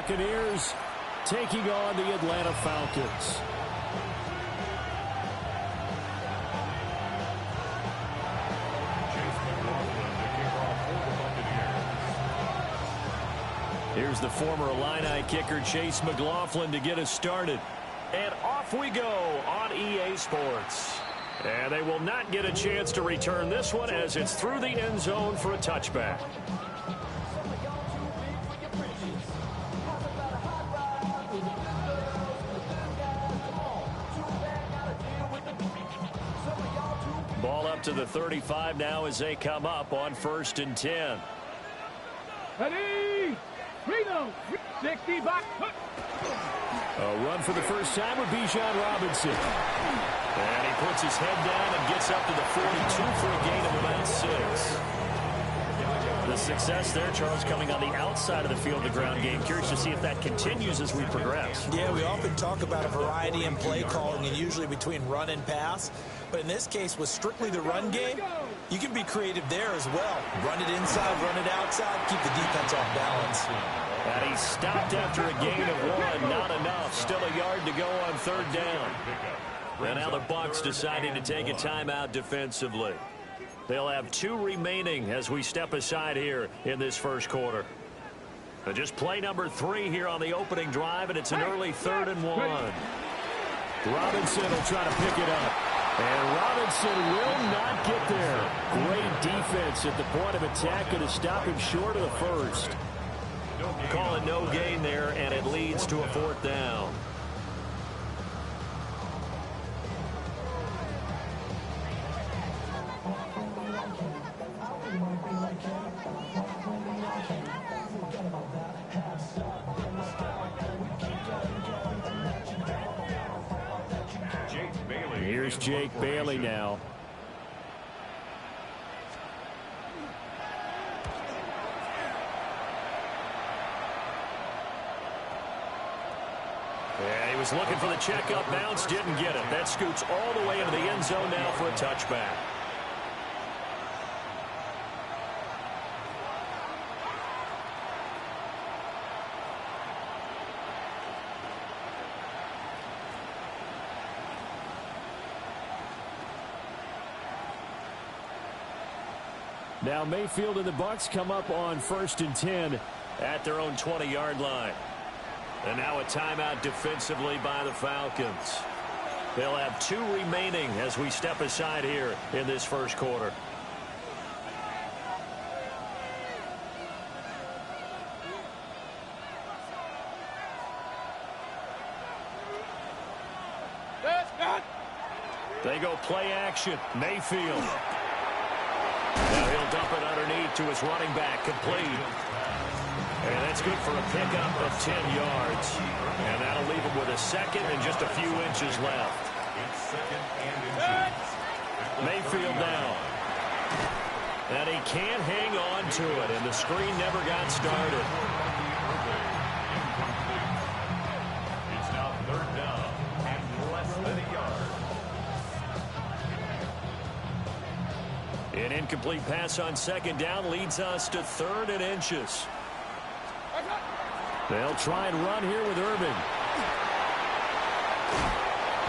Buccaneers taking on the Atlanta Falcons. Here's the former Illini kicker Chase McLaughlin to get us started. And off we go on EA Sports. And they will not get a chance to return this one as it's through the end zone for a touchback. Ball up to the 35 now as they come up on 1st and 10. Ready? Reno, 65. A run for the first time with Bijan Robinson. And he puts his head down and gets up to the 42 for a gain of about 6. The success there, Charles, coming on the outside of the field, the ground game. Curious to see if that continues as we progress. Yeah, we often talk about a variety in play calling and usually between run and pass. But in this case, with strictly the run game, you can be creative there as well. Run it inside, run it outside, keep the defense off balance. And he stopped after a gain of 1. Not enough. Still a yard to go on 3rd down. And now the Bucs deciding to take a timeout defensively. They'll have 2 remaining as we step aside here in this first quarter. But just play number 3 here on the opening drive, and it's an early 3rd and 1. Robinson will try to pick it up. And Robinson will not get there. Great defense at the point of attack, and to stop him short of the first. Call it no gain there, and it leads to a 4th down. Here's Jake Bailey now. Yeah, he was looking for the checkup bounce, didn't get it. That scoots all the way into the end zone now for a touchback. Now Mayfield and the Bucs come up on 1st and 10 at their own 20-yard line. And now a timeout defensively by the Falcons. They'll have 2 remaining as we step aside here in this first quarter. They go play action. Mayfield. Now he'll dump it underneath to his running back, complete. And that's good for a pickup of 10 yards. And that'll leave him with a 2nd and just a few inches left. Mayfield now. And he can't hang on to it, and the screen never got started. It's now 3rd down and less than a yard. An incomplete pass on 2nd down leads us to 3rd and inches. They'll try and run here with Irving.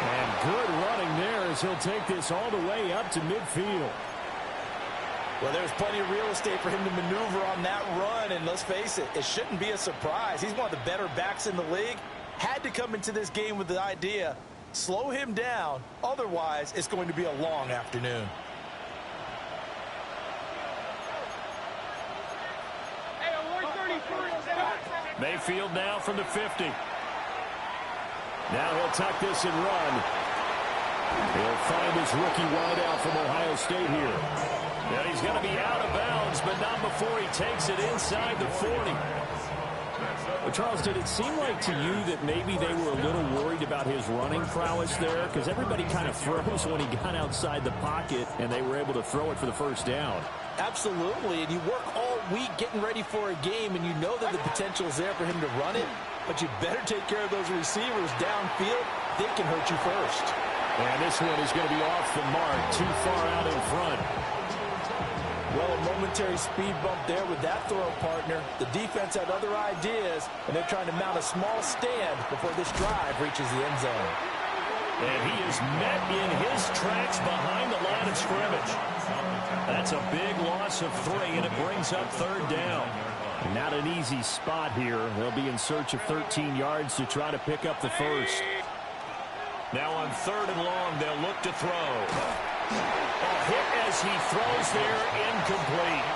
And good running there as he'll take this all the way up to midfield. Well, there's plenty of real estate for him to maneuver on that run, and let's face it, it shouldn't be a surprise. He's one of the better backs in the league. Had to come into this game with the idea, slow him down, otherwise it's going to be a long afternoon. Mayfield now from the 50. Now he'll tuck this and run. He'll find his rookie wideout from Ohio State here. And he's going to be out of bounds, but not before he takes it inside the 40. Well, Charles, did it seem like to you that maybe they were a little worried about his running prowess there? Because everybody kind of froze when he got outside the pocket, and they were able to throw it for the first down. Absolutely, and you work all week getting ready for a game, and you know that the potential is there for him to run it, but you better take care of those receivers downfield. They can hurt you first. And this one is going to be off the mark, too far out in front. Well, a momentary speed bump there with that throw partner. The defense had other ideas, and they're trying to mount a small stand before this drive reaches the end zone. And he is met in his tracks behind the line of scrimmage. That's a big loss of 3, and it brings up third down. Not an easy spot here. They'll be in search of 13 yards to try to pick up the first. Now on 3rd and long, they'll look to throw. A hit as he throws there, incomplete.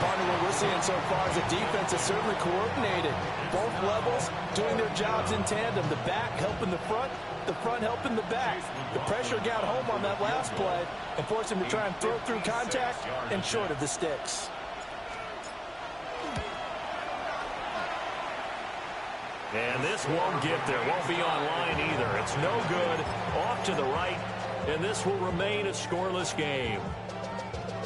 Partner, what we're seeing so far is the defense is certainly coordinated. Both levels doing their jobs in tandem. The back helping the front helping the back. The pressure got home on that last play and forced him to try and throw through contact and short of the sticks. And this won't get there. Won't be online either. It's no good. Off to the right. And this will remain a scoreless game.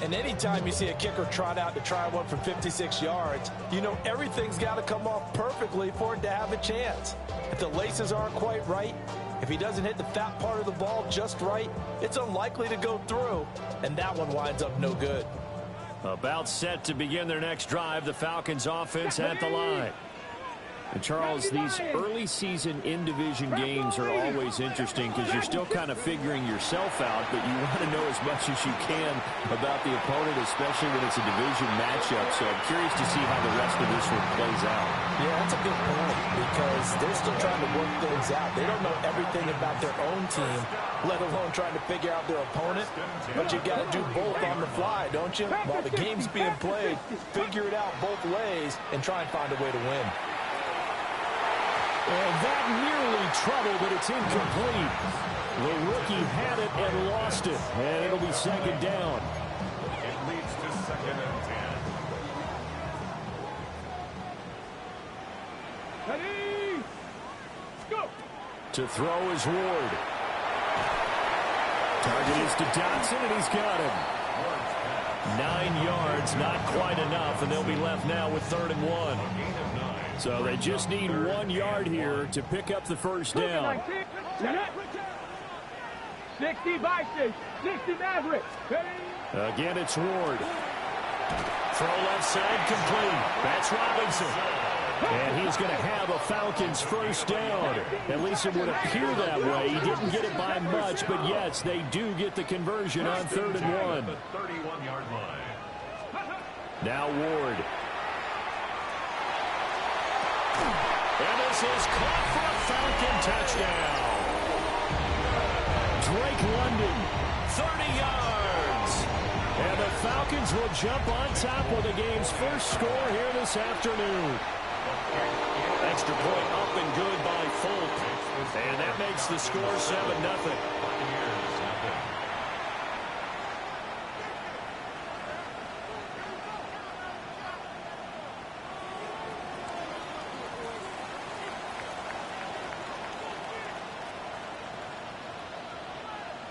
And anytime you see a kicker trot out to try one from 56 yards, you know everything's got to come off perfectly for it to have a chance. If the laces aren't quite right, if he doesn't hit the fat part of the ball just right, it's unlikely to go through. And that one winds up no good. About set to begin their next drive, the Falcons offense at the line. And Charles, these early season in-division games are always interesting because you're still kind of figuring yourself out, but you want to know as much as you can about the opponent, especially when it's a division matchup. So I'm curious to see how the rest of this one plays out. Yeah, that's a good point because they're still trying to work things out. They don't know everything about their own team, let alone trying to figure out their opponent. But you've got to do both on the fly, don't you? While the game's being played, figure it out both ways and try and find a way to win. And that nearly trouble, but it's incomplete. The rookie had it and lost it, and it'll be second down. It leads to 2nd and 10. Ready, go. To throw is Ward. Target is to Dotson, and he's got him. 9 yards, not quite enough, and they'll be left now with 3rd and 1. So they just need 1 yard here to pick up the first down. 60 Vikings, 60 Mavericks. Again, it's Ward. Throw left side complete. That's Robinson. And he's going to have a Falcons first down. At least it would appear that way. He didn't get it by much, but yes, they do get the conversion on 3rd and 1. 31-yard line. Now Ward. And this is caught for a Falcon touchdown. Drake London, 30 yards. And the Falcons will jump on top with the game's first score here this afternoon. Extra point up and good by Folk. And that makes the score 7-0.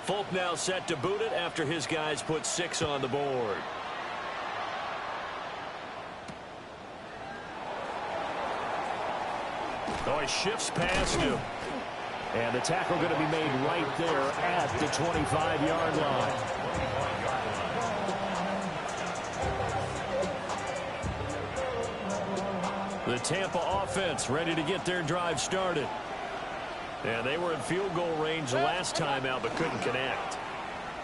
Folk now set to boot it after his guys put 6 on the board. Oh, he shifts past him. And the tackle going to be made right there at the 25-yard line. The Tampa offense ready to get their drive started. And they were in field goal range last time out, but couldn't connect.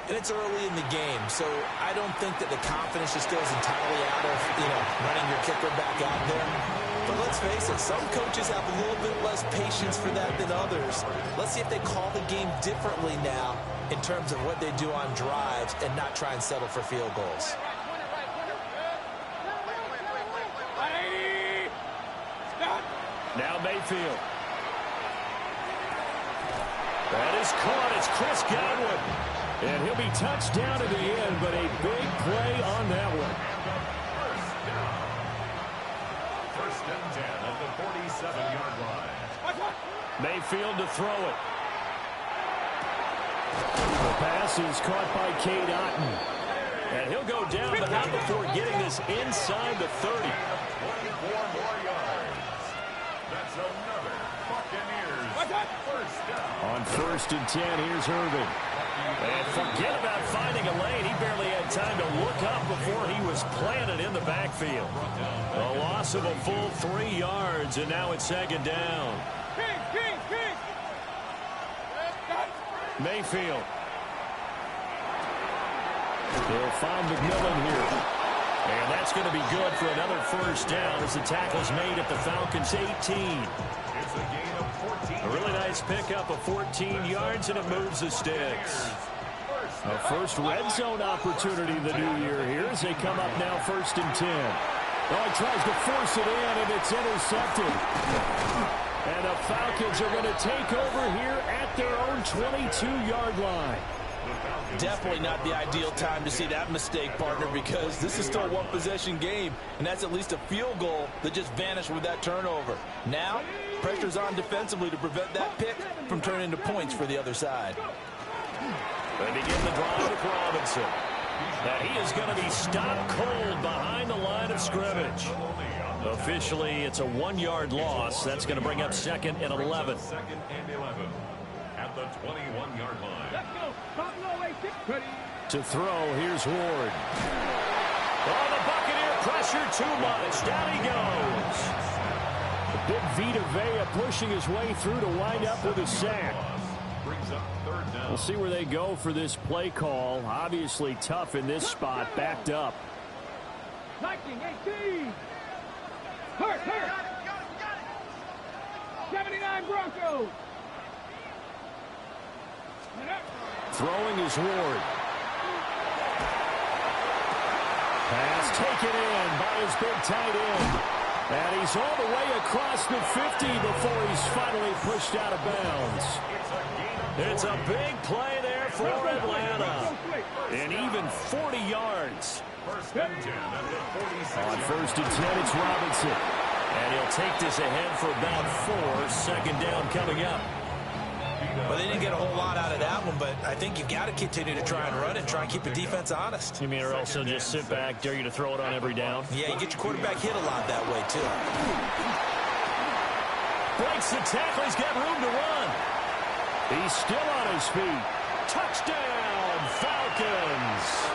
And it's early in the game, so I don't think that the confidence just goes entirely out of, running your kicker back out there. But let's face it, some coaches have a little bit less patience for that than others. Let's see if they call the game differently now in terms of what they do on drives and not try and settle for field goals. Now Mayfield. That is caught. It's Chris Godwin. And he'll be touched down to the end, but a big play on that one. First and 10 at the 47-yard line. Mayfield to throw it. The pass is caught by Cade Otton. And he'll go down, but not before getting this inside the 30. 24 more yards. That's another Buccaneers On 1st and 10, here's Irvin. And forget about finding a lane. He barely had time to look up before he was planted in the backfield. A loss of a full 3 yards, and now it's 2nd down. Mayfield. They'll find McMillan here. And that's going to be good for another 1st down as the tackle's made at the Falcons' 18. It's a gain of 14. A really nice pickup of 14 yards, and it moves the sticks. A first red zone opportunity the new year here as they come up now 1st and 10. Oh, he tries to force it in, and it's intercepted. And the Falcons are going to take over here at their own 22-yard line. Definitely not the ideal time to see that mistake, partner, because this is still a one-possession game, and that's at least a field goal that just vanished with that turnover. Now, pressure's on defensively to prevent that pick from turning into points for the other side. They begin the drive with Robinson. Now he is going to be stopped cold behind the line of scrimmage. Officially, it's a 1-yard loss. That's going to bring up 2nd and 11. 2nd and 11 at the 21-yard line. Let's go. Ready. To throw, here's Ward. Oh, the Buccaneer pressure too much. Down he goes. The big Vita Vea pushing his way through to wind up with a sack. Brings up 3rd down. We'll see where they go for this play call. Obviously tough in this spot, backed up. 19, 18. Hurt. 79 Broncos. Throwing is Ward. Pass taken in by his big tight end. And he's all the way across the 50 before he's finally pushed out of bounds. It's a big play there for Atlanta. And even 40 yards. 1st and 10 at the 46. On 1st and 10, it's Robinson. And he'll take this ahead for about 4. 2nd down coming up. Well, they didn't get a whole lot out of that one, but I think you've got to continue to try and run it, try and keep the defense honest. You mean, or else he'll just sit back, dare you to throw it on every down? Yeah, you get your quarterback hit a lot that way, too. Breaks the tackle. He's got room to run. He's still on his feet. Touchdown, Falcons.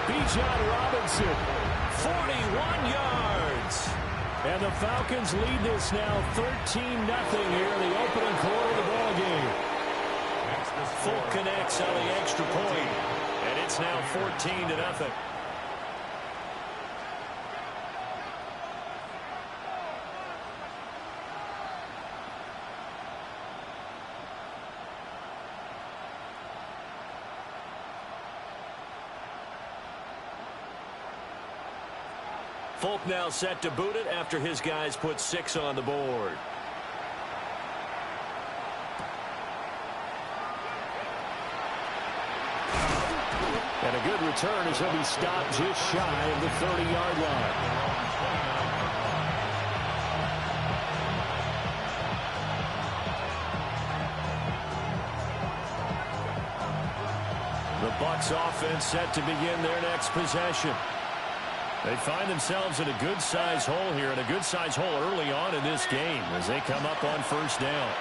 Bijan Robinson, 41 yards. And the Falcons lead this now 13-0 here in the opening quarter of the ball game. Folk connects on the extra point, and it's now 14-0. Folk now set to boot it after his guys put 6 on the board. And a good return as he'll be stopped just shy of the 30-yard line. The Bucs offense set to begin their next possession. They find themselves in a good-sized hole here, and a good-sized hole early on in this game as they come up on 1st down.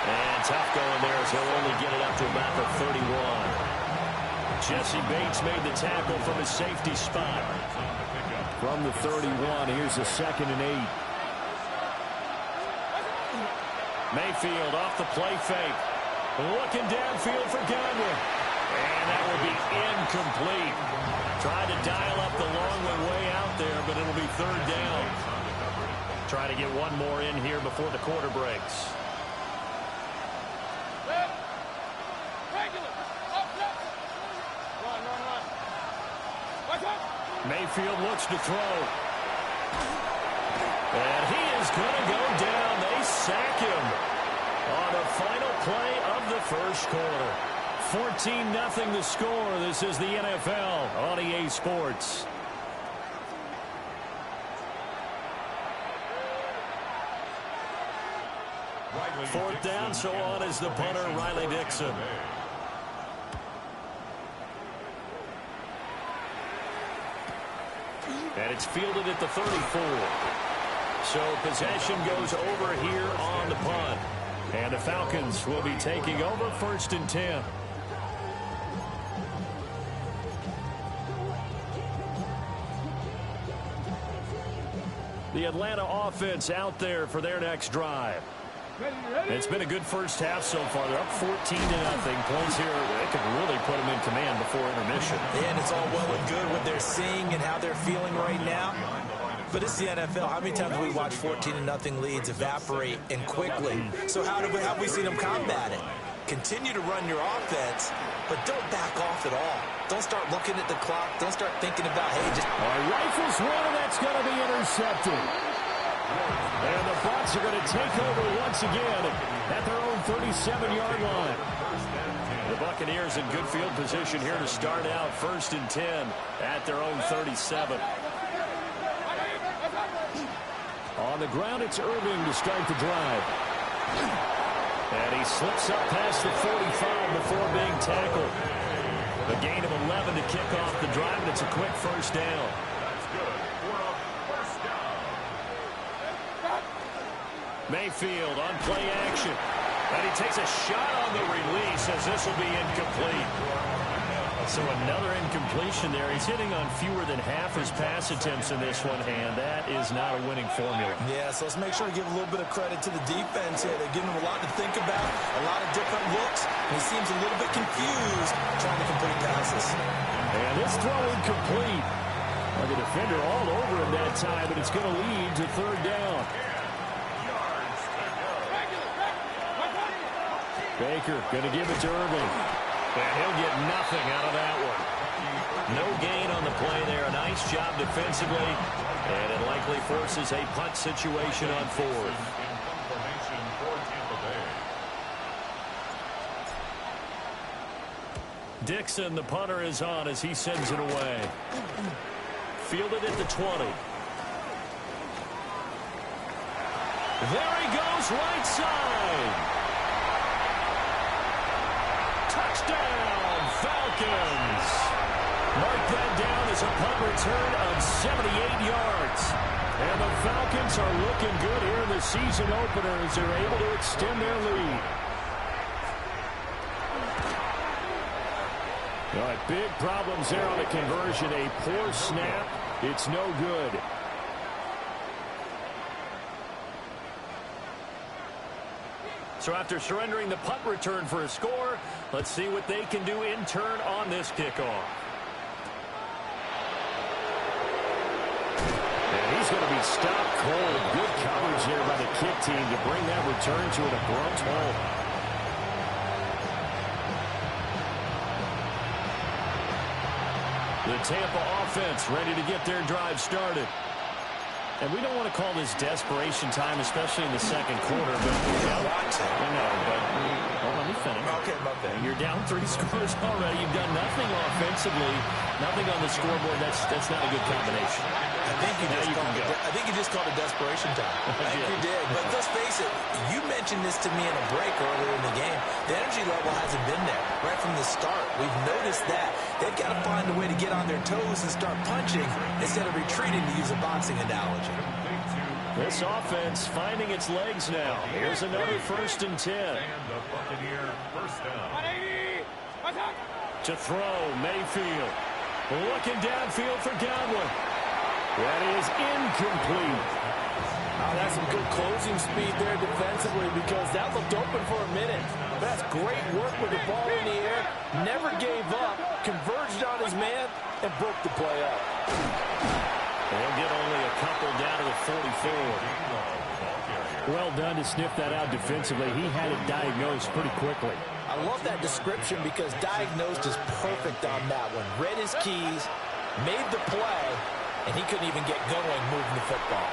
And tough going there as he'll only get it up to about the 31. Jesse Bates made the tackle from his safety spot. From the 31, here's a 2nd and 8. Mayfield off the play fake. Looking downfield for Godwin. And that will be incomplete. Tried to dial up the long way out there, but it'll be 3rd down. Try to get one more in here before the quarter breaks. Mayfield looks to throw. And he is going to go down. They sack him on the final play of the 1st quarter. 14-0 the score. This is the NFL on EA Sports. Fourth down, so on is the punter, Riley Dixon. And it's fielded at the 34. So possession goes over here on the punt. And the Falcons will be taking over 1st and 10. The Atlanta offense out there for their next drive. It's been a good first half so far. They're up 14-0. Points here, they could really put them in command before intermission. Yeah, and it's all well and good what they're seeing and how they're feeling right now. But it's the NFL. How many times have we watched 14-0 leads evaporate and quickly? So how have we seen them combat it? Continue to run your offense, but don't back off at all. Don't start looking at the clock. Don't start thinking about, hey, just... Rifles one, and that's going to be intercepted. And the Bucs are going to take over once again at their own 37-yard line. The Buccaneers in good field position here to start out 1st and 10 at their own 37. On the ground, it's Irving to start the drive. And he slips up past the 45 before being tackled. A gain of 11 to kick off the drive, and it's a quick first down. Mayfield on play action. And he takes a shot on the release as this will be incomplete. So another incompletion there. He's hitting on fewer than half his pass attempts in this one, and that is not a winning formula. Yeah, so let's make sure to give a little bit of credit to the defense here. They're giving him a lot to think about, a lot of different looks, and he seems a little bit confused trying to complete passes. And this throw incomplete. Like a defender all over him that time, but it's going to lead to 3rd down. Baker going to give it to Irving. And he'll get nothing out of that one. No gain on the play there. A nice job defensively. And it likely forces a punt situation on 4th. Dixon, the punter, is on as he sends it away. Fielded at the 20. There he goes, right side. Touchdown, Falcons. Mark that down as a punt return of 78 yards. And the Falcons are looking good here in the season opener as they're able to extend their lead. All right, big problems there on the conversion. A poor snap. It's no good. So after surrendering the punt return for a score, let's see what they can do in turn on this kickoff. And he's going to be stopped cold. Good coverage there by the kick team to bring that return to an abrupt halt. The Tampa offense ready to get their drive started. And we don't want to call this desperation time, especially in the second quarter. But let me finish. Okay, my bad. You're down 3 scores already. You've done nothing offensively, nothing on the scoreboard. That's not a good combination. I think you just called it desperation time. I think you did. But let's face it, you mentioned this to me in a break earlier in the game. The energy level hasn't been there right from the start. We've noticed that. They've got to find a way to get on their toes and start punching instead of retreating, to use a boxing analogy. This offense finding its legs now. Here's another 1st and 10. And the Buccaneer first down. To throw, Mayfield. Looking downfield for Godwin. That is incomplete. That's some good closing speed there defensively, because that looked open for a minute. That's great work with the ball in the air. Never gave up, converged on his man, and broke the play up. They'll get only a couple down to the 44. Well done to sniff that out defensively. He had it diagnosed pretty quickly. I love that description because diagnosed is perfect on that one. Read his keys, made the play, and he couldn't even get going moving the football.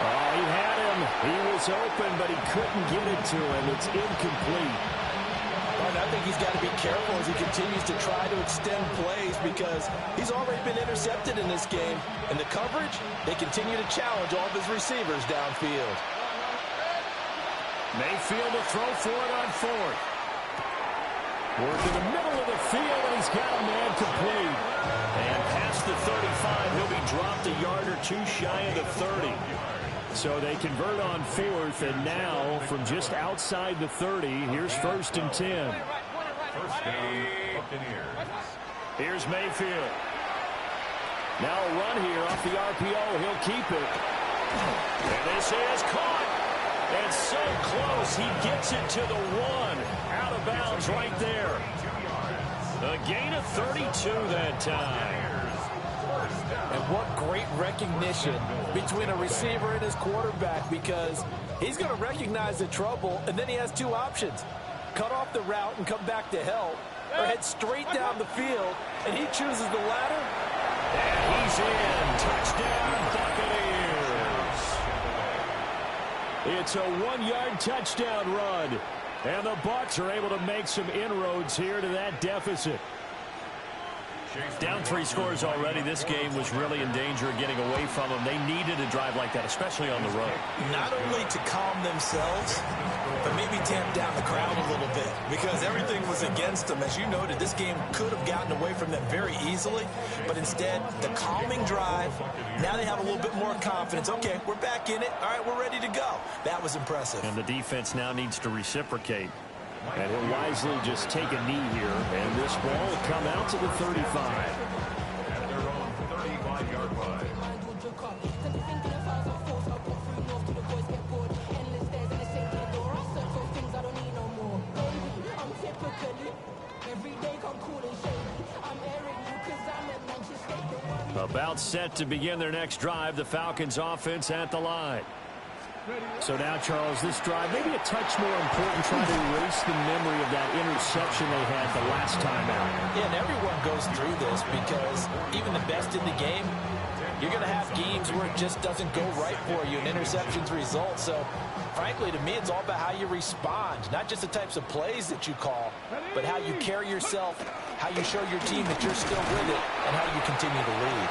Oh, he had him. He was open, but he couldn't get it to him. It's incomplete. And I think he's got to be careful as he continues to try to extend plays, because he's already been intercepted in this game. And the coverage, they continue to challenge all of his receivers downfield. Mayfield to throw for it on 4th. Work in the middle of the field, and he's got a man complete. And past the 35, he'll be dropped a yard or two shy of the 30. So they convert on fourth, and now from just outside the 30, here's 1st and 10. First down, Buccaneers. Here's Mayfield. Now a run here off the RPO. He'll keep it. And this is caught. And so close. He gets it to the 1. Out of bounds right there. A gain of 32 that time. And what great recognition between a receiver and his quarterback, because he's going to recognize the trouble, and then he has two options. Cut off the route and come back to help, or head straight down the field, and he chooses the latter. And he's in. Touchdown, Buccaneers. It's a 1-yard touchdown run. And the Bucs are able to make some inroads here to that deficit. Down 3 scores already. This game was really in danger of getting away from them. They needed a drive like that, especially on the road. Not only to calm themselves, but maybe tamp down the crowd a little bit, because everything was against them. As you noted, this game could have gotten away from them very easily, but instead, the calming drive, now they have a little bit more confidence. Okay, we're back in it. All right, we're ready to go. That was impressive. And the defense now needs to reciprocate. And will wisely just take a knee here, and this ball will come out to the 35. At their own 35-yard line. About set to begin their next drive, the Falcons offense at the line. So now, Charles, this drive maybe a touch more important, trying to erase the memory of that interception they had the last time out. Yeah, and everyone goes through this, because even the best in the game, you're going to have games where it just doesn't go right for you, and interceptions result. So, frankly, to me, it's all about how you respond, not just the types of plays that you call, but how you carry yourself, how you show your team that you're still with it, and how you continue to lead.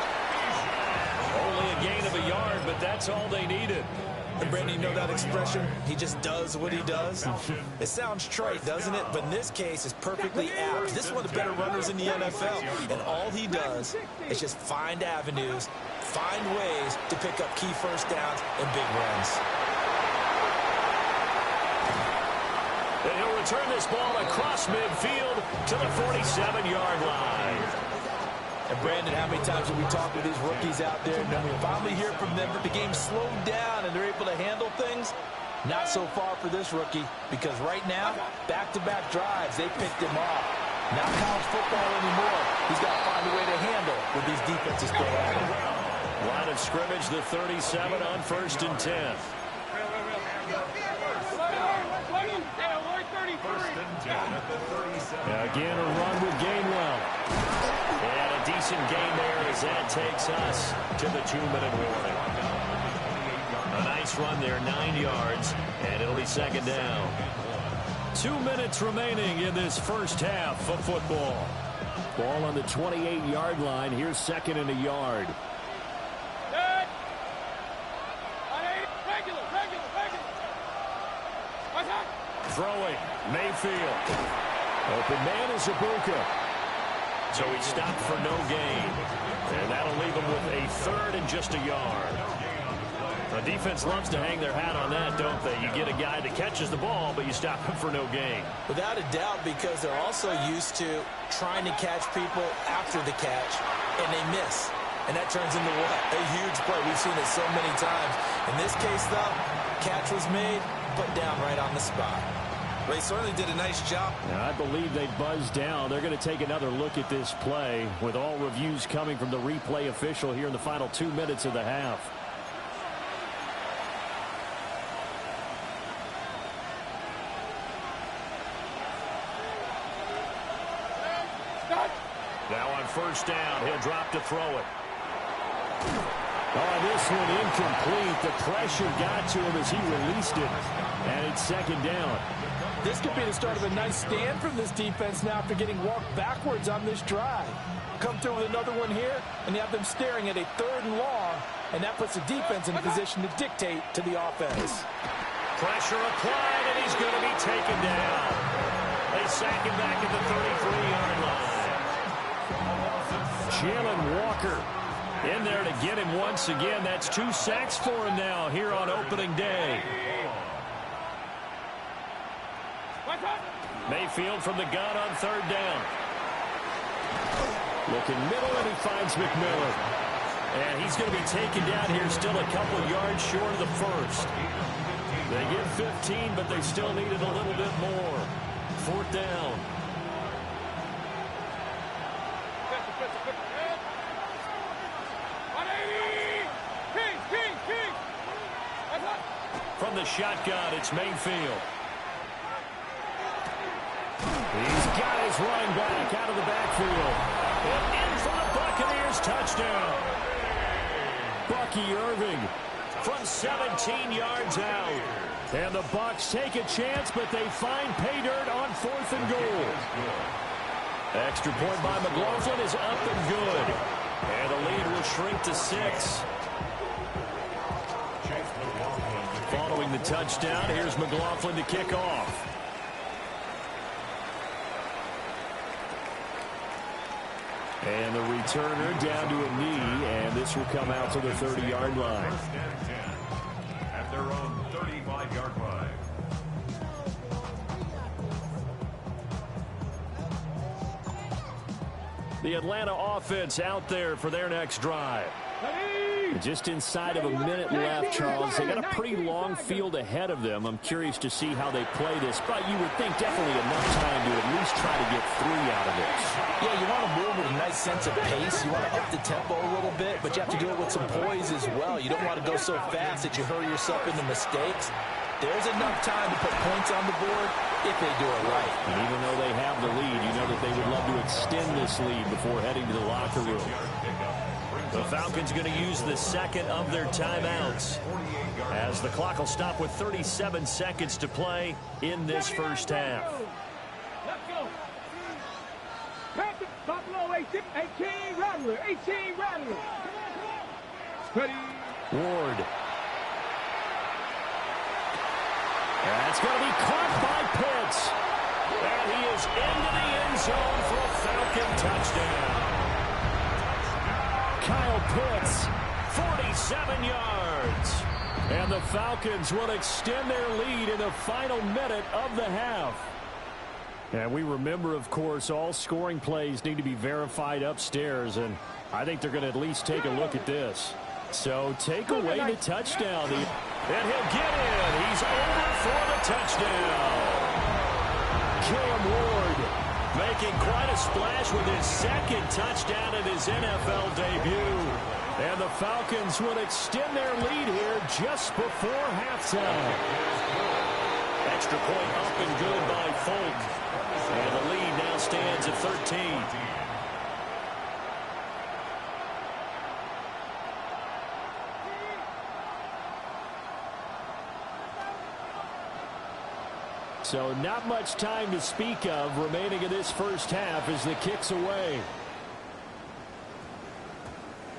Only a gain of a yard, but that's all they needed. And Brandon, you know that expression? He just does what he does. It sounds trite, doesn't it? But in this case, it's perfectly apt. This is one of the better runners in the NFL. And all he does is just find avenues, find ways to pick up key first downs and big runs. And he'll return this ball across midfield to the 47-yard line. And Brandon, how many times have we talked with these rookies out there, and then we finally hear from them that the game slowed down and they're able to handle things? Not so far for this rookie, because right now, back-to-back drives, they picked him off. Not college football anymore. He's got to find a way to handle what these defenses throw at him. Line of scrimmage, the 37 on 1st and 10. First and 10 at the 37. Again, a run with Gainwell. And a decent gain there as that takes us to the 2-minute warning. A nice run there, 9 yards, and it'll be 2nd down. 2 minutes remaining in this first half of football. Ball on the 28-yard line. Here's 2nd and a yard. Throwing, Mayfield. Open man is Ibuka. So he stopped for no gain. And that'll leave him with a 3rd and just a yard. The defense loves to hang their hat on that, don't they? You get a guy that catches the ball, but you stop him for no gain. Without a doubt, because they're also used to trying to catch people after the catch, and they miss. And that turns into what? A huge play. We've seen it so many times. In this case, though, catch was made, put down right on the spot. They certainly did a nice job. Now, I believe they buzzed down. They're going to take another look at this play, with all reviews coming from the replay official here in the final 2 minutes of the half. Now on 1st down, he'll drop to throw it. Oh, this one incomplete. The pressure got to him as he released it. And it's 2nd down. This could be the start of a nice stand from this defense now after getting walked backwards on this drive. Come through with another one here, and you have them staring at a 3rd and long, and that puts the defense in a position to dictate to the offense. Pressure applied, and he's going to be taken down. They sack him back at the 33-yard line. Jalen Walker In there to get him once again. That's 2 sacks for him now here on opening day. Mayfield from the gun on 3rd down. Looking middle, and he finds McMillan. And he's going to be taken down here, still a couple yards short of the first. They get 15, but they still needed a little bit more. 4th down. From the shotgun, it's Mayfield. He's got his running back out of the backfield. And in for the Buccaneers, touchdown. Bucky Irving from 17 yards out. And the Bucs take a chance, but they find pay dirt on 4th and goal. Extra point by McLaughlin is up and good. And the lead will shrink to 6. Following the touchdown, here's McLaughlin to kick off. And the returner down to a knee, and this will come out to the 30-yard line. 1st and 10 at their own 35-yard line. The Atlanta offense out there for their next drive. Just inside of a minute left, Charles. They got a pretty long field ahead of them. I'm curious to see how they play this, but you would think definitely enough time to at least try to get 3 out of this. Yeah, you want to move with a nice sense of pace. You want to up the tempo a little bit, but you have to do it with some poise as well. You don't want to go so fast that you hurry yourself into mistakes. There's enough time to put points on the board if they do it right. And even though they have the lead, you know that they would love to extend this lead before heading to the locker room. The Falcons going to use the second of their timeouts, as the clock will stop with 37 seconds to play in this first half. Let's go. Buffalo 18 Rattler. 18 Rattler. Ready. Ward. That's going to be caught by Pitts. And he is into the end zone for a Falcon touchdown. Kyle Pitts, 47 yards. And the Falcons will extend their lead in the final minute of the half. And we remember, of course, all scoring plays need to be verified upstairs, and I think they're going to at least take a look at this. So take away the touchdown. And he'll get in. He's over for the touchdown. Cam Ward making quite a splash with his second touchdown in his NFL debut. And the Falcons will extend their lead here just before halftime. Extra point up and good by Folk. And the lead now stands at 13. So not much time to speak of remaining in this first half as the kick's away.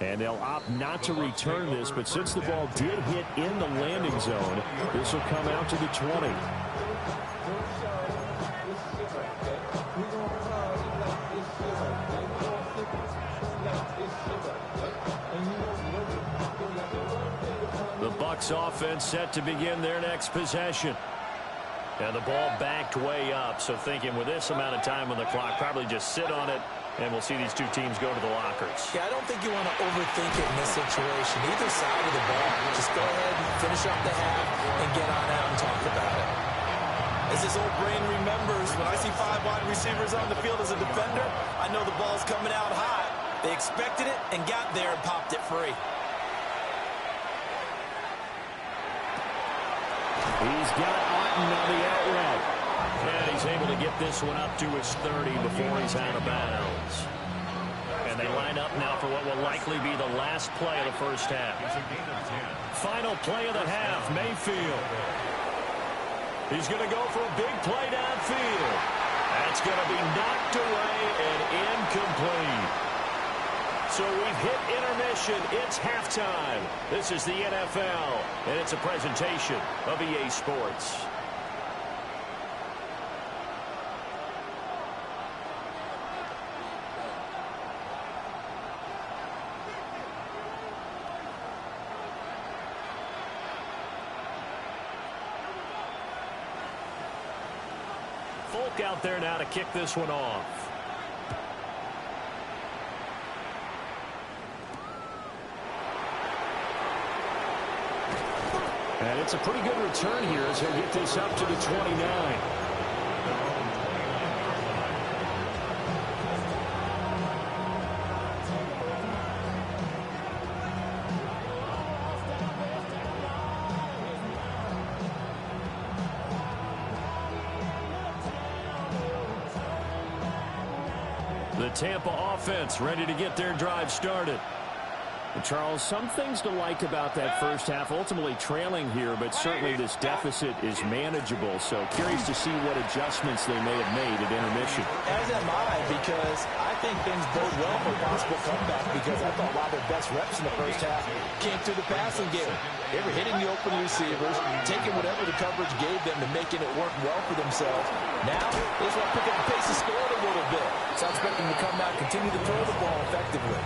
And they'll opt not to return this, but since the ball did hit in the landing zone, this will come out to the 20. The Bucs offense set to begin their next possession. And the ball backed way up, so thinking with this amount of time on the clock, probably just sit on it, and we'll see these two teams go to the lockers. Yeah, I don't think you want to overthink it in this situation. Either side of the ball, just go ahead and finish up the half and get on out and talk about it. As his old brain remembers, when I see 5 wide receivers on the field as a defender, I know the ball's coming out hot. They expected it and got there and popped it free. He's got Otten on the out route. And he's able to get this one up to his 30 before he's out of bounds. And they line up now for what will likely be the last play of the first half. Final play of the half, Mayfield. He's going to go for a big play downfield. That's going to be knocked away and incomplete. So we've hit intermission. It's halftime. This is the NFL, and it's a presentation of EA Sports. Folk out there now to kick this one off. And it's a pretty good return here as he'll get this up to the 29. The Tampa offense ready to get their drive started. And Charles, some things to like about that first half. Ultimately trailing here, but certainly this deficit is manageable. So curious to see what adjustments they may have made at intermission. As am I, because I think things bode well for a possible comeback, because I thought a lot of their best reps in the first half came through the passing game. They were hitting the open receivers, taking whatever the coverage gave them and making it work well for themselves. Now, they just want to pick up the pace and score it a little bit. So I expect them to come out, continue to throw the ball effectively.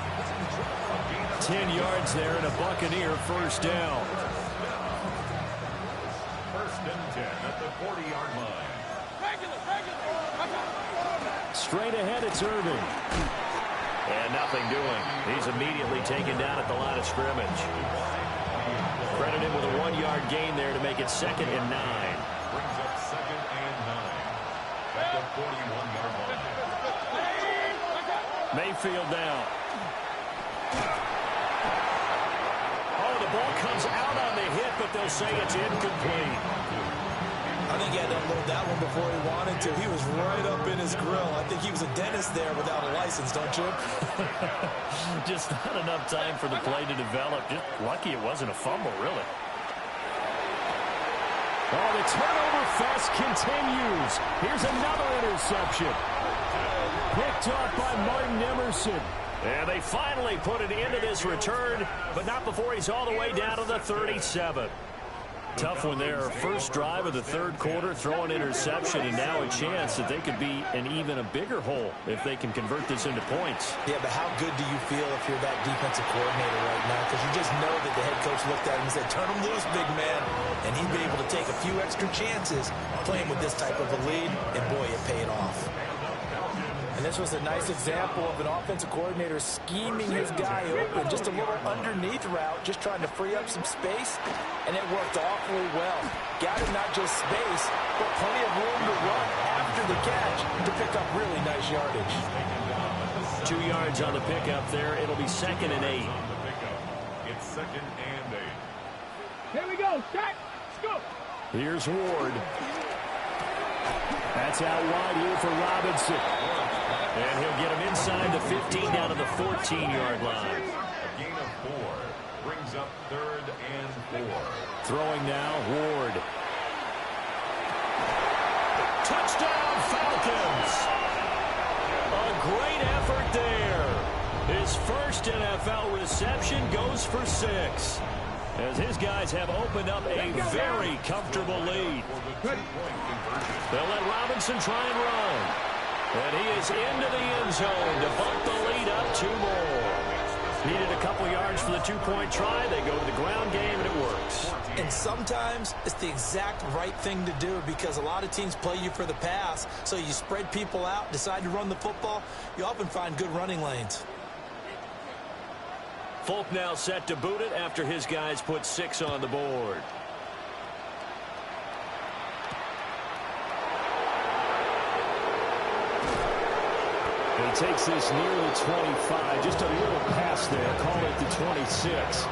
10 yards there and a Buccaneer first down. First and 10 at the 40-yard line. Straight ahead, it's Irvin. And nothing doing. He's immediately taken down at the line of scrimmage. Credit him with a 1-yard gain there to make it 2nd and 9. Brings up 2nd and 9 at the 41-yard line. Mayfield down. The ball comes out on the hit, but they'll say it's incomplete. I think he had to unload that one before he wanted to. He was right up in his grill. I think he was a dentist there without a license, don't you? Just not enough time for the play to develop. Just lucky it wasn't a fumble, really. Oh, the turnover fest continues. Here's another interception. Picked up by Martin Emerson. And they finally put it into this return, but not before he's all the way down to the 37. Tough one there. First drive of the third quarter, throw an interception, and now a chance that they could be in even a bigger hole if they can convert this into points. Yeah, but how good do you feel if you're that defensive coordinator right now? Because you just know that the head coach looked at him and said, turn him loose, big man. And he'd be able to take a few extra chances playing with this type of a lead, and boy, it paid off. And this was a nice example of an offensive coordinator scheming his guy open. Just a little underneath route, just trying to free up some space, and it worked awfully well. Got him not just space, but plenty of room to run after the catch to pick up really nice yardage. 2 yards on the pickup there. It'll be 2nd and 8. It's 2nd and 8. Here we go. Start. Let's go. Here's Ward. That's out wide here for Robinson. And he'll get him inside the 15 down to the 14-yard line. A gain of 4 brings up 3rd and 4. Throwing now, Ward. Touchdown, Falcons! A great effort there. His first NFL reception goes for 6. As his guys have opened up a very comfortable lead. They'll let Robinson try and run. And he is into the end zone to bump the lead up 2 more. Needed a couple yards for the 2-point try. They go to the ground game, and it works. And sometimes it's the exact right thing to do, because a lot of teams play you for the pass. So you spread people out, decide to run the football. You often find good running lanes. Folk now set to boot it after his guys put 6 on the board. He takes this near the 25. Just a little pass there. Call it the 26.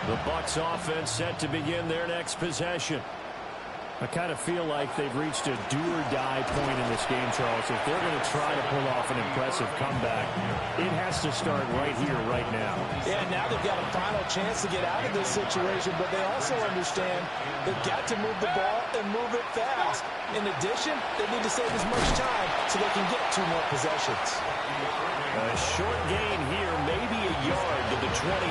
The Bucs offense set to begin their next possession. I kind of feel like they've reached a do-or-die point in this game, Charles. If they're going to try to pull off an impressive comeback, it has to start right here, right now. Yeah, now they've got a final chance to get out of this situation, but they also understand they've got to move the ball and move it fast. In addition, they need to save as much time so they can get 2 more possessions. A short gain here, maybe a yard to the 29.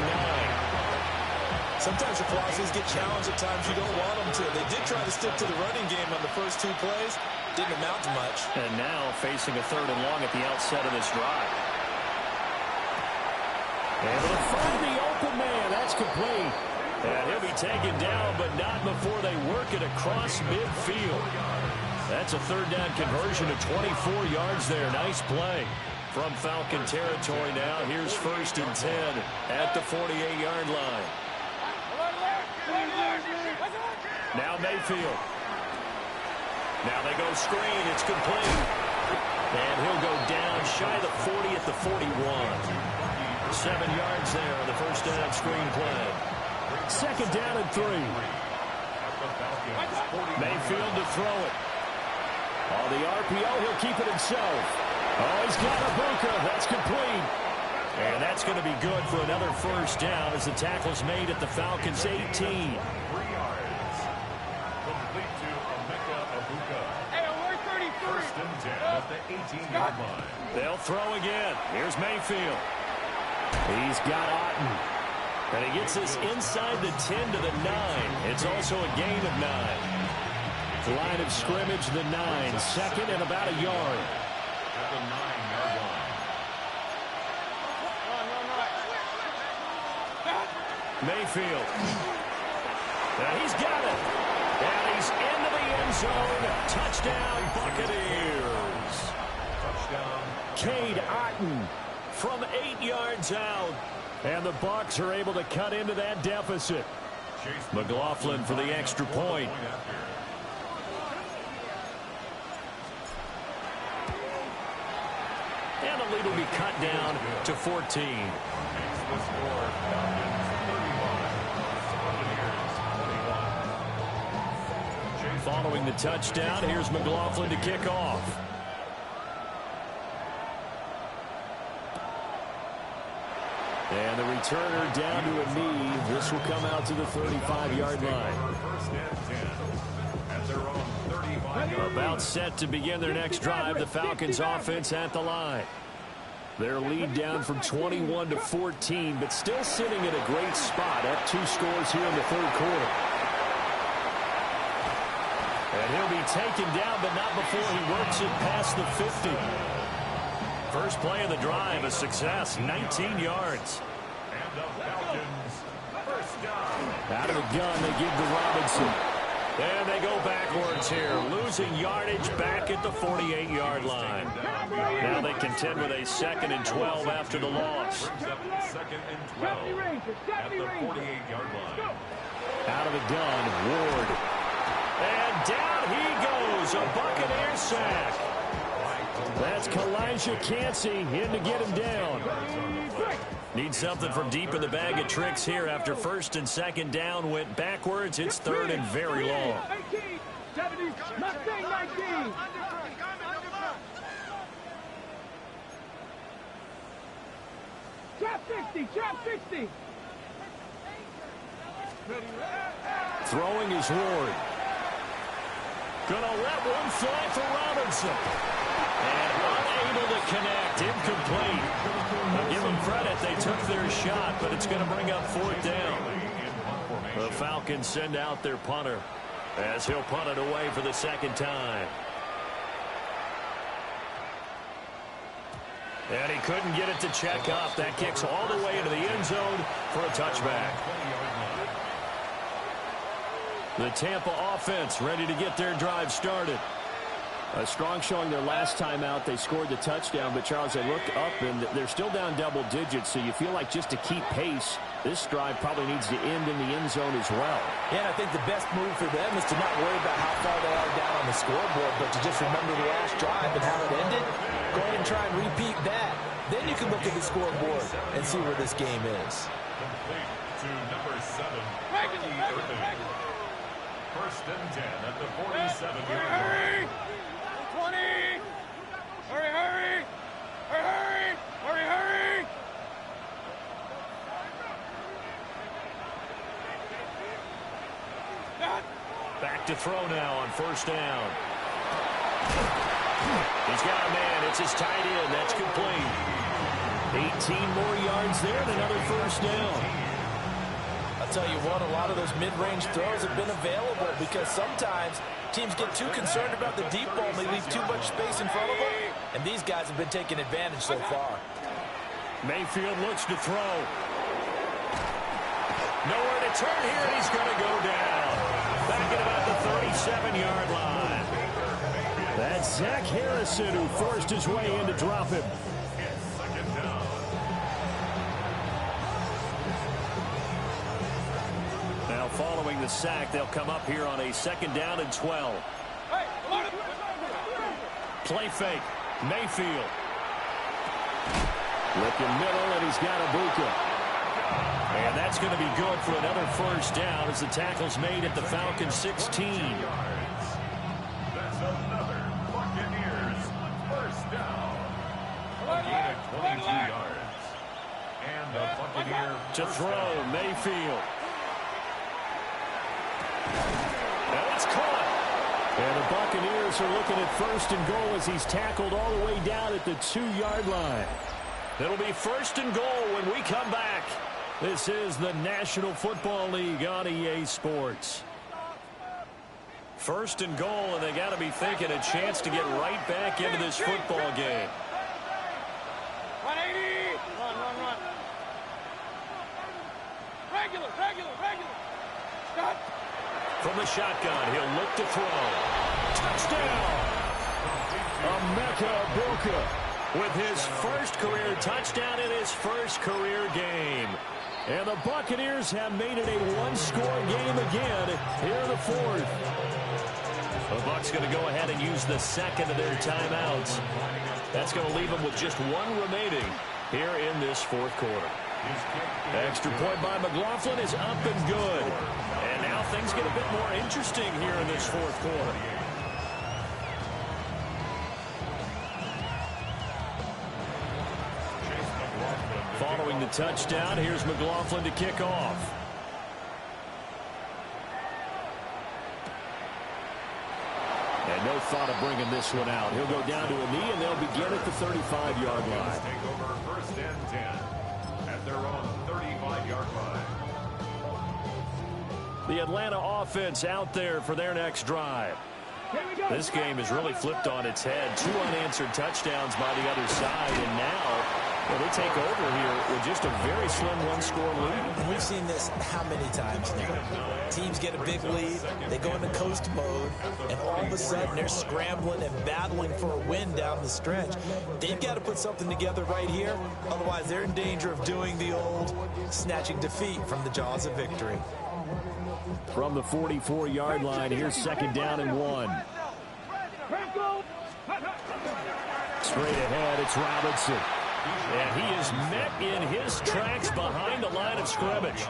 Sometimes your philosophies get challenged at times you don't want them to. They did try to stick to the running game on the first 2 plays. Didn't amount to much. And now facing a 3rd and long at the outset of this drive. Able to find the open man. That's complete. And he'll be taken down, but not before they work it across midfield. That's a third down conversion of 24 yards there. Nice play from Falcon territory now. Here's 1st and 10 at the 48-yard line. Now Mayfield. Now they go screen. It's complete. And he'll go down shy of the 40 at the 41. 7 yards there on the first down screen play. 2nd down and 3. Mayfield to throw it. On the RPO, he'll keep it himself. Oh, he's got a Bucs. That's complete. And that's going to be good for another 1st down as the tackle's made at the Falcons' 18. 3 yards. Complete to Bucs. Hey, we're 33. 1st and 10 at the 18-yard line. They'll throw again. Here's Mayfield. He's got Otten. And he gets this inside the 10 to the 9. It's also a gain of 9. The line of scrimmage, the 9. 2nd and about a yard. At the 9-yard line. Mayfield. Now he's got it. And he's into the end zone. Touchdown, Buccaneers. Touchdown. Cade Otten from 8 yards out. And the Bucs are able to cut into that deficit. McLaughlin for the extra point. And the lead will be cut down to 14. Following the touchdown, here's McLaughlin to kick off. And the returner down to a knee. This will come out to the 35-yard line. About set to begin their next drive. The Falcons offense at the line. Their lead down from 21 to 14, but still sitting at a great spot at 2 scores here in the 3rd quarter. And he'll be taken down, but not before he works it past the 50. First play of the drive, a success, 19 yards. And the Falcons, 1st down. Out of the gun, they give to Robinson. And they go backwards here, losing yardage back at the 48-yard line. Now they contend with a 2nd and 12 after the loss. 2nd and 12 at the 48-yard line. Out of the gun, Ward. And down he goes, a Buccaneer sack. That's Kalijah Cansey in to get him down. Need something from deep in the bag of tricks here after 1st and 2nd down went backwards. It's 3rd and very long. 18, 70, Mustang 19. Trap 60, trap 60. Throwing is Ward. Gonna let one fly for Robinson. And unable to connect. Incomplete. I'll give them credit. They took their shot, but it's going to bring up 4th down. The Falcons send out their punter as he'll punt it away for the 2nd time. And he couldn't get it to check up. That kicks all the way into the end zone for a touchback. The Tampa offense ready to get their drive started. A strong showing their last time out. They scored the touchdown, but Charles, they look up and they're still down double digits, so you feel like just to keep pace, this drive probably needs to end in the end zone as well. Yeah, and I think the best move for them is to not worry about how far they are down on the scoreboard, but to just remember the last drive and how it ended. Go ahead and try and repeat that. Then you can look at the scoreboard and see where this game is. Complete to number 7, Ricky Irving. 1st and 10 at the 47-yard line. 20. Hurry, hurry. Hurry, hurry. Hurry, hurry. Back to throw now on 1st down. He's got a man. It's his tight end. That's complete. 18 more yards there and another 1st down. I'll tell you what, a lot of those mid-range throws have been available because sometimes teams get too concerned about the deep ball and they leave too much space in front of them, and these guys have been taking advantage so far. Mayfield looks to throw. Nowhere to turn here, and he's going to go down. Back at about the 37-yard line. That's Zach Harrison who forced his way in to drop him. Now following the sack, they'll come up here on a 2nd down and 12. Play fake. Mayfield. Looking middle, and he's got Ibuka. And that's going to be good for another 1st down as the tackle's made at the Falcons 16. That's another Buccaneers 1st down. A gain of 22 yards. And the Buccaneer To throw, Mayfield. And it's caught. And the Buccaneers are looking at 1st and goal as he's tackled all the way down at the 2-yard line. It'll be 1st and goal when we come back. This is the National Football League on EA Sports. 1st and goal, and they got to be thinking a chance to get right back into this football game. 180. Run. Regular. Stop. From the shotgun, he'll look to throw. Touchdown! Emeka Ibuka with his 1st career touchdown in his 1st career game. And the Buccaneers have made it a 1-score game again here in the 4th. The Bucs going to go ahead and use the 2nd of their timeouts. That's going to leave them with just 1 remaining here in this 4th quarter. Extra point by McLaughlin is up and good. And now things get a bit more interesting here in this 4th quarter. Following the touchdown, here's McLaughlin to kick off. And no thought of bringing this one out. He'll go down to a knee, and they'll begin at the 35-yard line. Take over 1st and 10 at their own 35-yard line. The Atlanta offense out there for their next drive. This game is really flipped on its head. 2 unanswered touchdowns by the other side, and now they take over here with just a very slim 1-score lead. We've seen this how many times now? Teams get a big lead, they go into coast mode, and all of a sudden they're scrambling and battling for a win down the stretch. They've got to put something together right here, otherwise they're in danger of doing the old snatching defeat from the jaws of victory. From the 44-yard line, here's 2nd down and 1. Straight ahead, it's Robinson. And he is met in his tracks behind the line of scrimmage.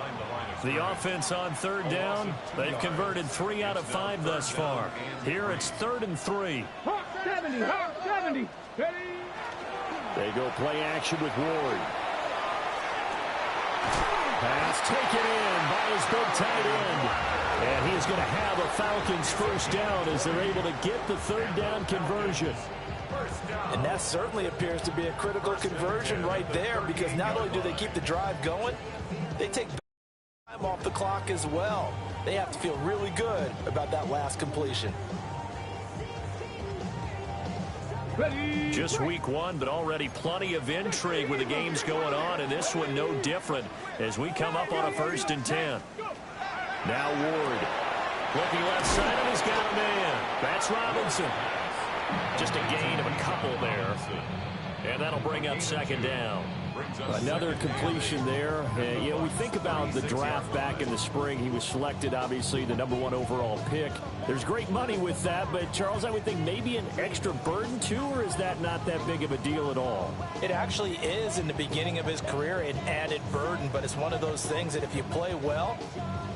The offense on 3rd down, they've converted 3 out of 5 thus far. Here it's 3rd and 3. 70. They go play action with Ward. Pass taken in by his big tight end. And he's going to have a Falcons 1st down as they're able to get the 3rd down conversion. And that certainly appears to be a critical conversion right there, because not only do they keep the drive going, they take time off the clock as well. They have to feel really good about that last completion. Just week 1, but already plenty of intrigue with the games going on, and this one no different as we come up on a 1st and 10. Now Ward. Looking left side, and he's got a man. That's Robinson. Just a gain of a couple there. And that'll bring up 2nd down. Another completion there. You know, we think about the draft back in the spring. He was selected, obviously, the #1 overall pick. There's great money with that, but, Charles, I would think maybe an extra burden, too, or is that not that big of a deal at all? It actually is in the beginning of his career an added burden, but it's one of those things that if you play well,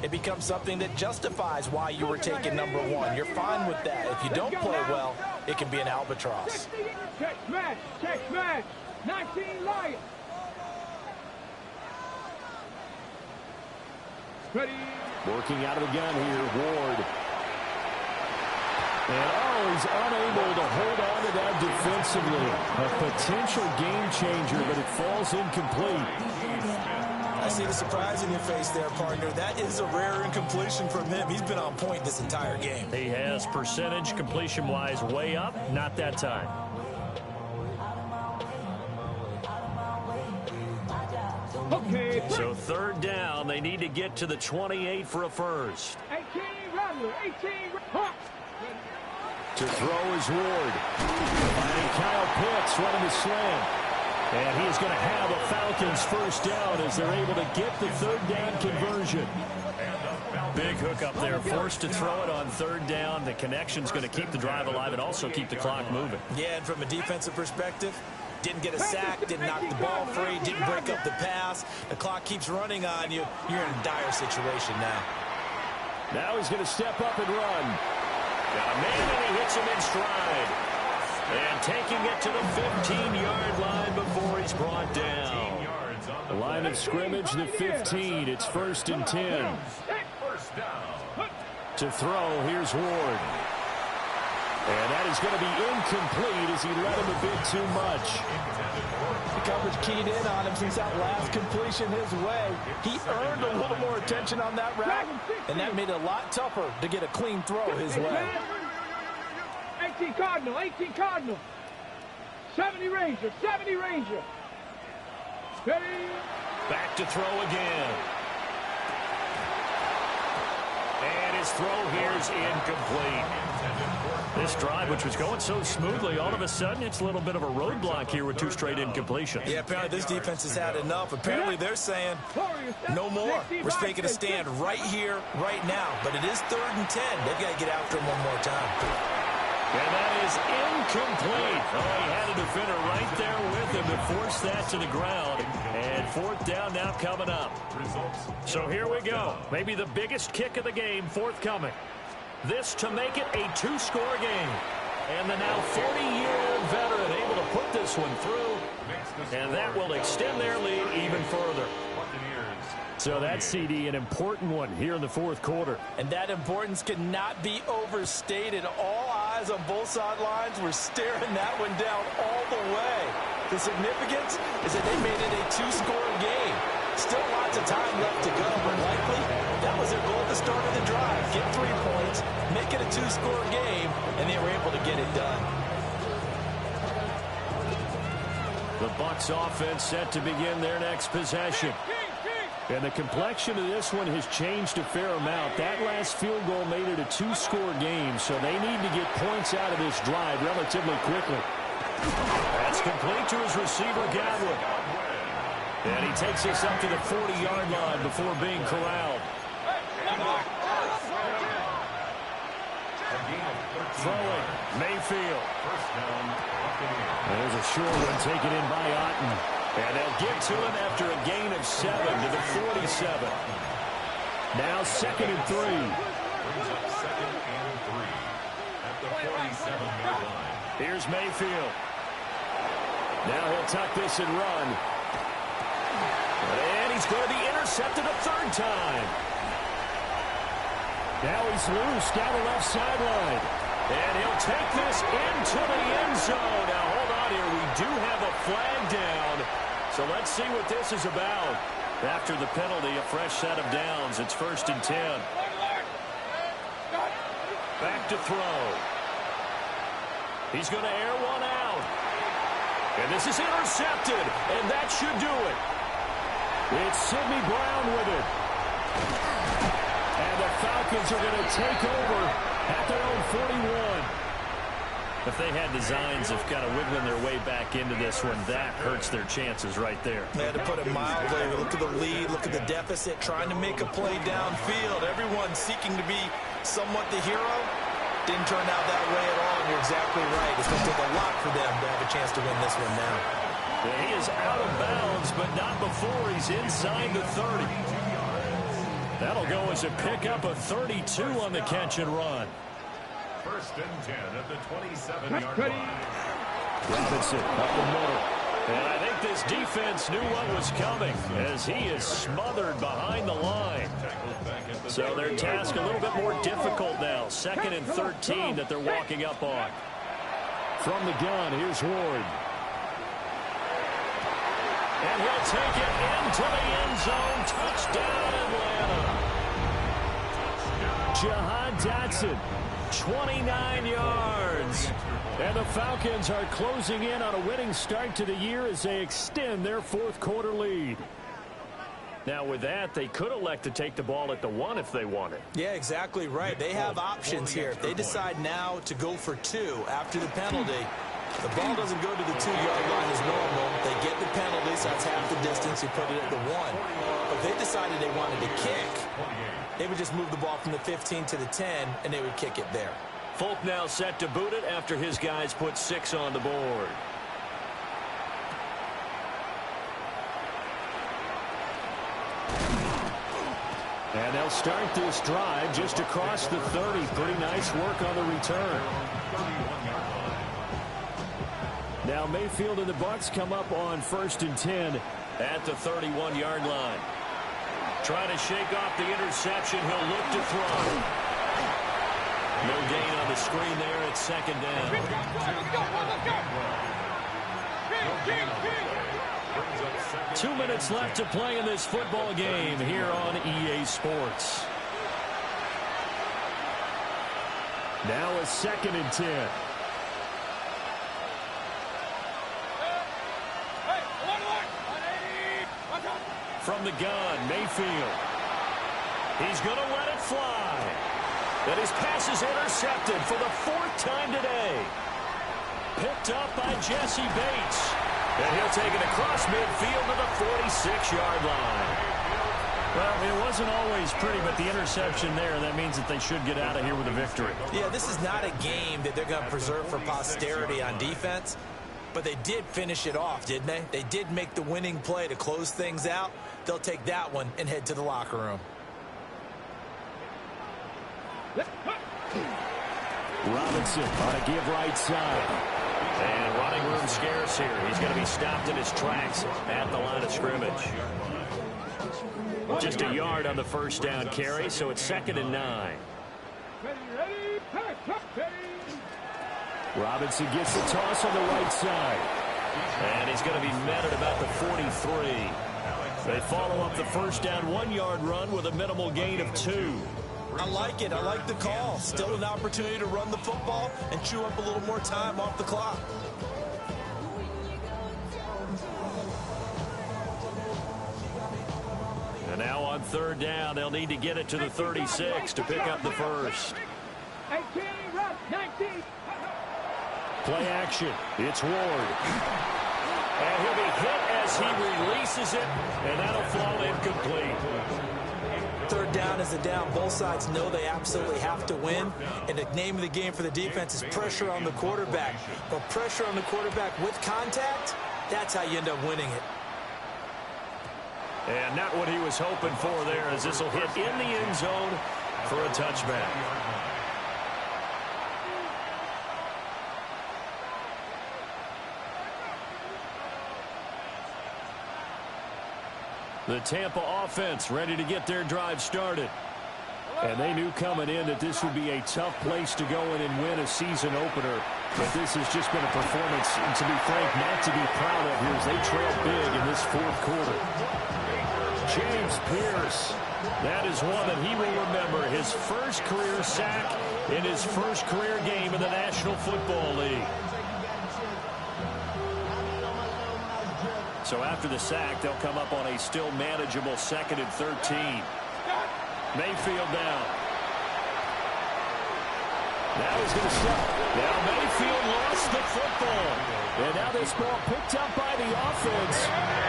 it becomes something that justifies why you were taken #1. You're fine with that. If you don't play well, it can be an albatross. Check smash. 19 Lions. Ready. Working out of the gun here, Ward. And, he's unable to hold on to that defensively. A potential game changer, but it falls incomplete. I see the surprise in your face there, partner. That is a rare incompletion from him. He's been on point this entire game. He has percentage completion-wise way up, not that time. Okay. So third down, they need to get to the 28 for a first. 18, Rattler. 18, Hawk. To throw is Ward. Finding Kyle Pitts running the slant. And he is going to have a Falcons first down as they're able to get the third down conversion. Big hook up there, forced to throw it on third down. The connection's going to keep the drive alive and also keep the clock moving. Yeah, and from a defensive perspective, didn't get a sack, didn't knock the ball free, didn't break up the pass. The clock keeps running on you. You're in a dire situation now. Now he's going to step up and run. Got a man, and he hits him in stride. And taking it to the 15-yard line before he's brought down. The line of scrimmage, the 15. It's 1st and 10. To throw, here's Ward. And that is going to be incomplete as he led him a bit too much. The coverage keyed in on him since that last completion his way. He earned a little more attention on that route, and that made it a lot tougher to get a clean throw his way. 18 Cardinal, 18 Cardinal. 70 Ranger, 70 Ranger. Ready? Back to throw again. And his throw here's incomplete. This drive, which was going so smoothly, all of a sudden it's a little bit of a roadblock here with 2 straight incompletions. Yeah, apparently this defense has had enough. Apparently they're saying no more. We're taking a stand right here, right now. But it is 3rd and 10. They've got to get after him one more time. And that is incomplete. Oh, he had a defender right there with him to force that to the ground. And 4th down now coming up. So here we go. Maybe the biggest kick of the game forthcoming. This to make it a 2-score game. And the now 40-year-old veteran able to put this one through. And that will extend their lead even further. So that CD, an important one here in the 4th quarter. And that importance cannot be overstated. All eyes on both sidelines were staring that one down all the way. The significance is that they made it a 2-score game. Still lots of time left to go, but likely that was their goal at the start of the drive. Get 3 points, make it a 2-score game, and they were able to get it done. The Bucs offense set to begin their next possession. And the complexion of this one has changed a fair amount. That last field goal made it a 2-score game, so they need to get points out of this drive relatively quickly. That's complete to his receiver, Gadwin. And he takes us up to the 40-yard line before being corralled. Throwing, Mayfield. There's a short one taken in by Otten. And they'll get to him after a gain of 7 to the 47. Now 2nd and 3. Here's Mayfield. Now he'll tuck this and run. And he's going to be intercepted a 3rd time. Now he's loose down the left sideline. And he'll take this into the end zone. Now hold on here. We do have a flag down. So let's see what this is about. After the penalty, a fresh set of downs. It's 1st and 10. Back to throw. He's going to air one out. And this is intercepted. And that should do it. It's Sidney Brown with it. And the Falcons are going to take over at their own 41. If they had designs of kind of wiggling their way back into this one, that hurts their chances right there. They had to put it mildly. Look at the lead. Look at the deficit. Trying to make a play downfield. Everyone seeking to be somewhat the hero. Didn't turn out that way at all, and you're exactly right. It's going to take a lot for them to have a chance to win this one now. Yeah, he is out of bounds, but not before he's inside the 30. That'll go as a pickup of 32 on the catch and run. 1st and 10 at the 27-yard line. Robinson up the middle. And I think this defense knew what was coming as he is smothered behind the line. So their task a little bit more difficult now. 2nd and 13 that they're walking up on. From the gun, here's Ward. And he'll take it into the end zone. Touchdown, Atlanta. Jahan Dotson, 29 yards. And the Falcons are closing in on a winning start to the year as they extend their 4th quarter lead. Now, with that, they could elect to take the ball at the 1 if they wanted. Yeah, exactly right. They have options here. If they decide now to go for 2 after the penalty, the ball doesn't go to the 2-yard line as normal. They get the penalty, so that's half the distance. You put it at the 1. But if they decided they wanted to kick, they would just move the ball from the 15 to the 10, and they would kick it there. Folk now set to boot it after his guys put 6 on the board. And they'll start this drive just across the 30. Pretty nice work on the return. Now Mayfield and the Bucs come up on 1st and 10 at the 31-yard line. Trying to shake off the interception. He'll look to throw. No gain on the screen there at 2nd down. Let's go. 2 minutes left to play in this football game here on EA Sports. Now a 2nd and 10. From the gun, Mayfield. He's going to let it fly. And his pass is intercepted for the 4th time today. Picked up by Jesse Bates. And he'll take it across midfield to the 46-yard line. Well, it wasn't always pretty, but the interception there, that means that they should get out of here with a victory. Yeah, this is not a game that they're going to preserve for posterity on defense. But they did finish it off, didn't they? They did make the winning play to close things out. They'll take that one and head to the locker room. Robinson on a give right side. And running room scarce here. He's going to be stopped in his tracks at the line of scrimmage. Just a yard on the 1st down carry, so it's 2nd and 9. Robinson gets the toss on the right side. And he's going to be met at about the 43. They follow up the 1st down 1-yard run with a minimal gain of 2. I like it. I like the call. Still an opportunity to run the football and chew up a little more time off the clock. And now on 3rd down, they'll need to get it to the 36 to pick up the 1st. 18, 19. Play action. It's Ward. And he'll be hit as he releases it, and that'll fall incomplete. 3rd down is a down. Both sides know they absolutely have to win. And the name of the game for the defense is pressure on the quarterback. But pressure on the quarterback with contact, that's how you end up winning it. And not what he was hoping for there, as this will hit in the end zone for a touchback. The Tampa offense ready to get their drive started. And they knew coming in that this would be a tough place to go in and win a season opener. But this has just been a performance, and to be frank, not to be proud of here as they trail big in this 4th quarter. James Pierce, that is one that he will remember. His 1st career sack in his 1st career game in the National Football League. So after the sack, they'll come up on a still manageable 2nd and 13. Mayfield down. Now he's going to stop. Now Mayfield lost the football. And now this ball picked up by the offense.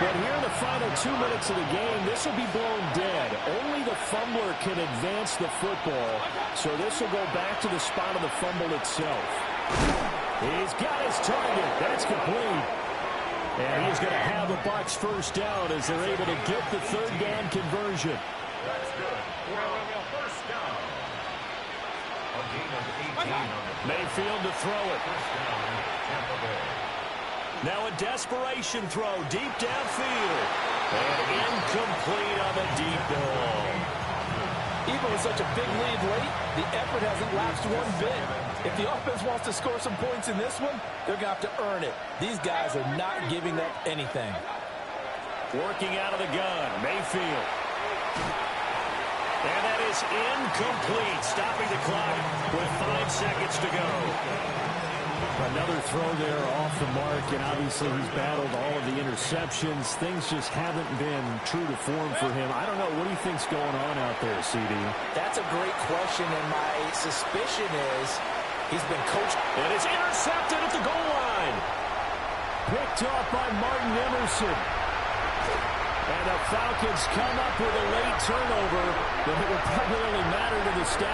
But here in the final 2 minutes of the game, this will be blown dead. Only the fumbler can advance the football. So this will go back to the spot of the fumble itself. He's got his target. That's complete. And he's going to have the Bucs 1st down as they're able to get the 3rd down conversion. That's good. Well, 1st down. A gain of 18. Mayfield to throw it. 1st down, Tampa Bay. Now a desperation throw deep downfield. And incomplete on the deep ball. Even with such a big lead late, the effort hasn't lapsed one bit. If the offense wants to score some points in this one, they're going to have to earn it. These guys are not giving up anything. Working out of the gun, Mayfield. And that is incomplete, stopping the clock with 5 seconds to go. Another throw there off the mark, and obviously he's battled all of the interceptions. Things just haven't been true to form for him. I don't know. What do you think's going on out there, CD? That's a great question, and my suspicion is he's been coached. And it's intercepted at the goal line. Picked off by Martin Emerson. And the Falcons come up with a late turnover, but it will probably only matter to the stat.